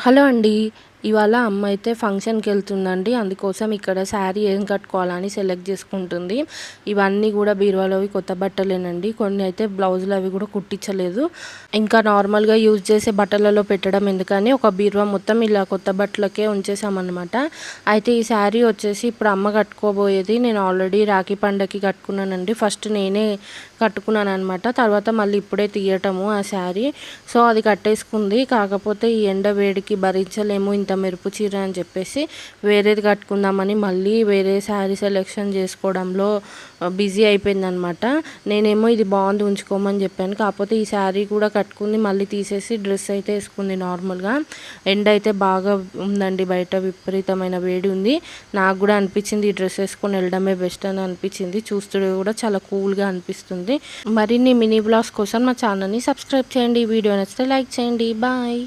Hello అండి. ఇవాళ అమ్మ అయితే ఫంక్షన్‌కి వెళ్తుందండి. అందుకోసం ఇక్కడ శారీ ఏం కట్టుకోవాలని సెలెక్ట్ చేసుకుంటుంది. ఇవన్నీ కూడా బీరువాలోవి కొత్త బట్టలేనండి. కొన్ని అయితే బ్లౌజులు అవి కూడా కుట్టించలేదు. ఇంకా నార్మల్‌గా యూజ్ చేసే బట్టలలో పెట్టడం ఎందుకని ఒక బీరువా మొత్తం ఇలా కొత్త బట్టలకే ఉంచేసామన్నమాట. అయితే ఈ శారీ వచ్చేసి ఇప్పుడు అమ్మ కట్టుకోబోయేది. నేను ఆల్రెడీ రాఖీ పండగకి కట్టుకున్నానండి. ఫస్ట్ నేనే కట్టుకున్నాననమాట. తర్వాత మళ్ళీ ఇప్పుడే తీయటము ఆ శారీ. సో అది కట్టేసుకుంది. కాకపోతే ఈ ఎండ వేడికి భరించలేము ఇంత మెరుపు చీర అని చెప్పేసి వేరేది కట్టుకుందామని మళ్ళీ వేరే శారీ సెలెక్షన్ చేసుకోవడంలో బిజీ అయిపోయిందనమాట. నేనేమో ఇది బాగుంది ఉంచుకోమని చెప్పాను. కాకపోతే ఈ శారీ కూడా కట్టుకుంది, మళ్ళీ తీసేసి డ్రెస్ అయితే వేసుకుంది నార్మల్గా. ఎండ అయితే బాగా ఉందండి, బయట విపరీతమైన వేడి ఉంది. నాకు కూడా అనిపించింది ఈ డ్రెస్ వేసుకొని వెళ్ళడమే బెస్ట్ అని అనిపించింది. చూస్తుంటే కూడా చాలా కూల్గా అనిపిస్తుంది. మరిన్ని మినీ బ్లాగ్స్ కోసం మా ఛానల్ని సబ్స్క్రైబ్ చేయండి. ఈ వీడియో నచ్చితే లైక్ చేయండి. బాయ్.